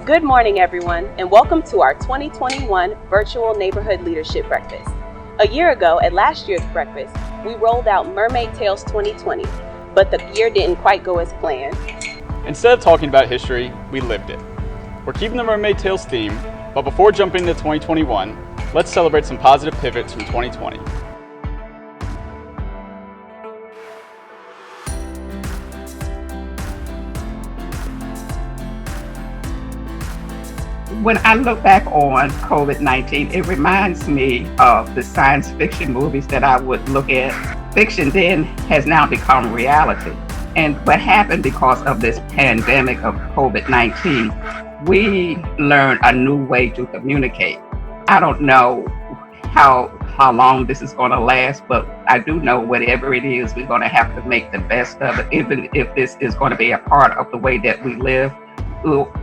Good morning, everyone, and welcome to our 2021 Virtual Neighborhood Leadership Breakfast. A year ago, at last year's breakfast, we rolled out Mermaid Tales 2020, but the year didn't quite go as planned. Instead of talking about history, we lived it. We're keeping the Mermaid Tales theme, but before jumping into 2021, let's celebrate some positive pivots from 2020. When I look back on COVID-19, it reminds me of the science fiction movies that I would look at. Fiction then has now become reality. And what happened because of this pandemic of COVID-19, we learned a new way to communicate. I don't know how long this is going to last, but I do know whatever it is, we're going to have to make the best of it, even if this is going to be a part of the way that we live.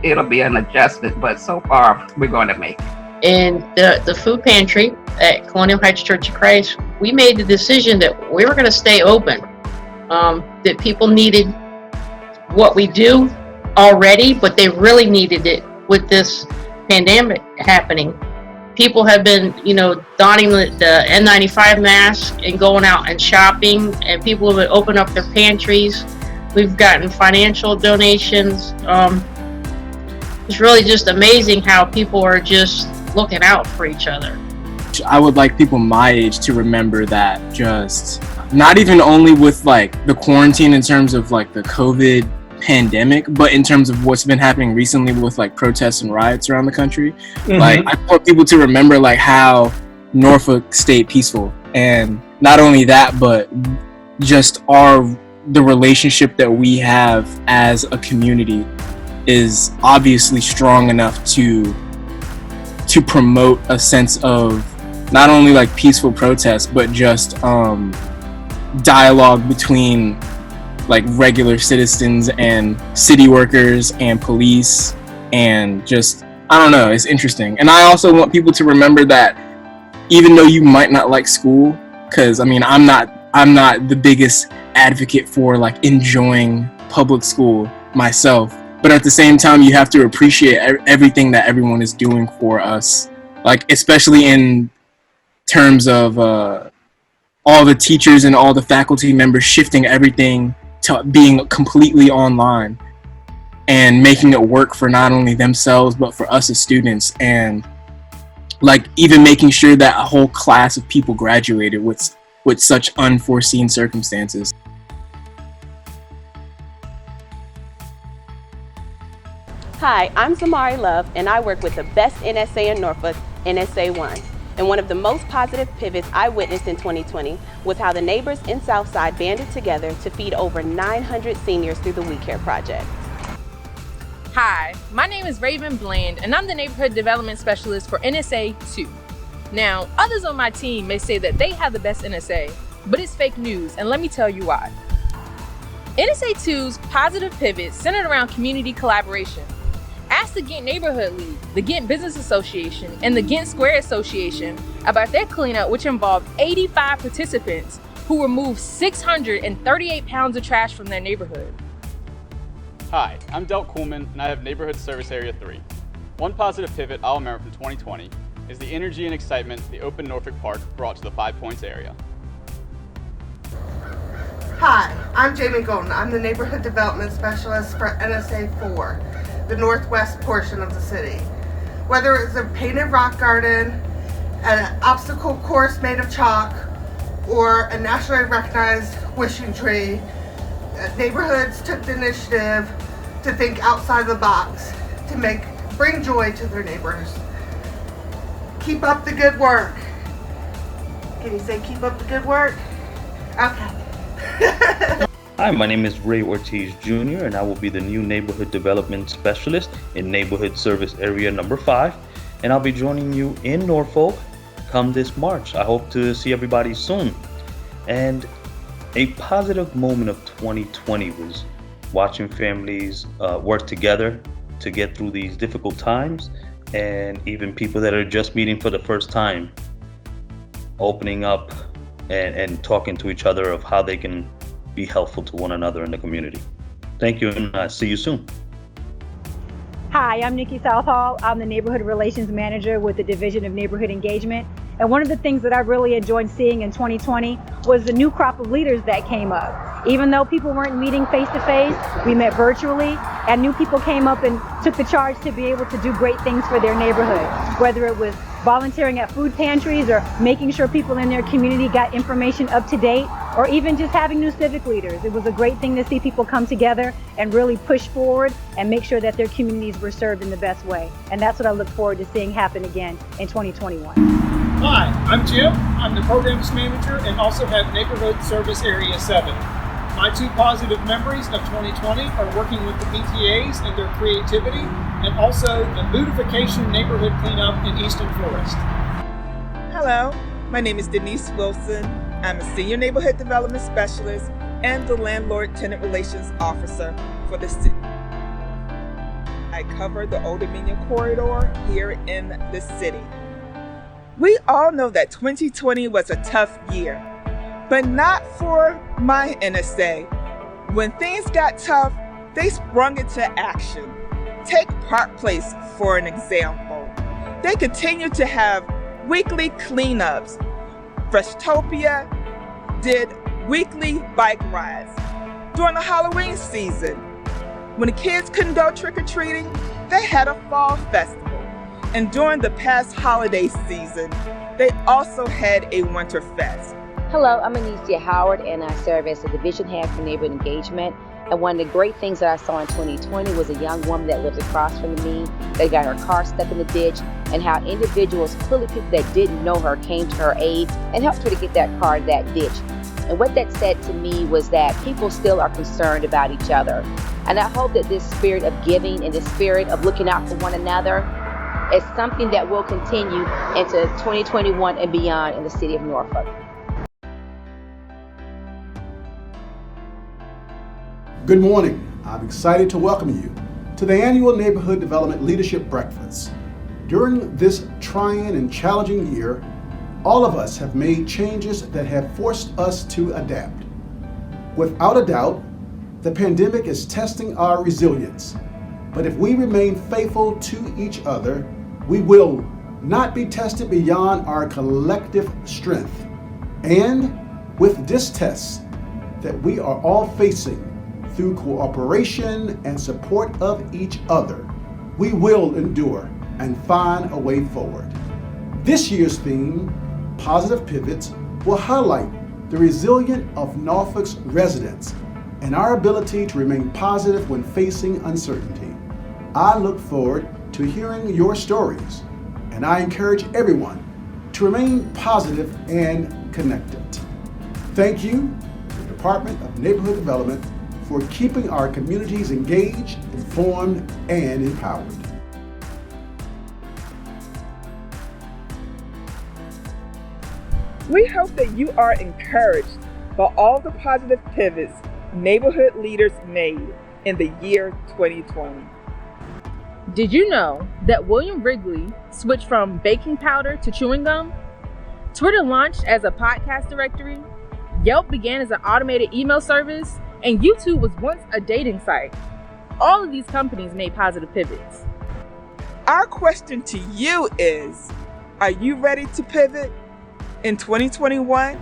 It'll be an adjustment, but so far we're going to make it. In the food pantry at Colonial Heights Church of Christ, we made the decision that we were going to stay open, that people needed what we do already, but they really needed it with this pandemic happening. People have been, donning the N95 mask and going out and shopping, and people have been opening up their pantries. We've gotten financial donations. It's really just amazing how people are just looking out for each other. I would like people my age to remember that just not even only with like the quarantine in terms of like the COVID pandemic, but in terms of what's been happening recently with like protests and riots around the country. Mm-hmm. Like I want people to remember like how Norfolk stayed peaceful, and not only that, but just the relationship that we have as a community is obviously strong enough to promote a sense of not only like peaceful protest, but just dialogue between like regular citizens and city workers and police, and just, I don't know, it's interesting. And I also want people to remember that even though you might not like school, because I mean I'm not the biggest advocate for like enjoying public school myself, but at the same time you have to appreciate everything that everyone is doing for us, like especially in terms of all the teachers and all the faculty members shifting everything to being completely online and making it work for not only themselves but for us as students, and like even making sure that a whole class of people graduated with such unforeseen circumstances. Hi, I'm Zamari Love, and I work with the best NSA in Norfolk, NSA 1. And one of the most positive pivots I witnessed in 2020 was how the neighbors in Southside banded together to feed over 900 seniors through the We Care project. Hi, my name is Raven Bland, and I'm the Neighborhood Development Specialist for NSA 2. Now, others on my team may say that they have the best NSA, but it's fake news, and let me tell you why. NSA 2's positive pivot centered around community collaboration. Ask the Ghent Neighborhood League, the Ghent Business Association, and the Ghent Square Association about their cleanup, which involved 85 participants who removed 638 pounds of trash from their neighborhood. Hi, I'm Del Coolman, and I have Neighborhood Service Area 3. One positive pivot I'll remember from 2020 is the energy and excitement the Open Norfolk Park brought to the 5 Points area. Hi, I'm Jamie Golden. I'm the Neighborhood Development Specialist for NSA 4, the northwest portion of the city. Whether it's a painted rock garden, an obstacle course made of chalk, or a nationally recognized wishing tree, neighborhoods took the initiative to think outside the box to bring joy to their neighbors. Keep up the good work. Can you say keep up the good work? Okay. Hi, my name is Ray Ortiz Jr. and I will be the new Neighborhood Development Specialist in Neighborhood Service Area number 5, and I'll be joining you in Norfolk come this March. I hope to see everybody soon. And a positive moment of 2020 was watching families work together to get through these difficult times, and even people that are just meeting for the first time opening up and talking to each other of how they can be helpful to one another in the community. Thank you, and see you soon. Hi, I'm Nikki Southall. I'm the Neighborhood Relations Manager with the Division of Neighborhood Engagement. And one of the things that I really enjoyed seeing in 2020 was the new crop of leaders that came up. Even though people weren't meeting face to face, we met virtually, and new people came up and took the charge to be able to do great things for their neighborhood, whether it was volunteering at food pantries or making sure people in their community got information up to date, or even just having new civic leaders. It was a great thing to see people come together and really push forward and make sure that their communities were served in the best way. And that's what I look forward to seeing happen again in 2021. Hi, I'm Jim. I'm the Programs Manager and also have Neighborhood Service Area 7. My two positive memories of 2020 are working with the PTAs and their creativity, and also the beautification neighborhood cleanup in Eastern Forest. Hello, my name is Denise Wilson. I'm a Senior Neighborhood Development Specialist and the Landlord-Tenant Relations Officer for the city. I cover the Old Dominion Corridor here in the city. We all know that 2020 was a tough year, but not for my NSA. When things got tough, they sprung into action. Take Park Place for an example. They continue to have weekly cleanups. Freshtopia did weekly bike rides. During the Halloween season, when the kids couldn't go trick-or-treating, they had a fall festival. And during the past holiday season, they also had a winter fest. Hello, I'm Anicia Howard, and I serve as the Division Head for Neighborhood Engagement. And one of the great things that I saw in 2020 was a young woman that lives across from me that got her car stuck in the ditch, and how individuals, clearly people that didn't know her, came to her aid and helped her to get that car in that ditch. And what that said to me was that people still are concerned about each other. And I hope that this spirit of giving and this spirit of looking out for one another is something that will continue into 2021 and beyond in the city of Norfolk. Good morning. I'm excited to welcome you to the annual Neighborhood Development Leadership Breakfast. During this trying and challenging year, all of us have made changes that have forced us to adapt. Without a doubt, the pandemic is testing our resilience. But if we remain faithful to each other, we will not be tested beyond our collective strength. And with this test that we are all facing, through cooperation and support of each other, we will endure and find a way forward. This year's theme, Positive Pivots, will highlight the resilience of Norfolk's residents and our ability to remain positive when facing uncertainty. I look forward to hearing your stories, and I encourage everyone to remain positive and connected. Thank you to the Department of Neighborhood Development for keeping our communities engaged, informed, and empowered. We hope that you are encouraged by all the positive pivots neighborhood leaders made in the year 2020. Did you know that William Wrigley switched from baking powder to chewing gum? Twitter launched as a podcast directory, Yelp began as an automated email service, and YouTube was once a dating site. All of these companies made positive pivots. Our question to you is, are you ready to pivot in 2021?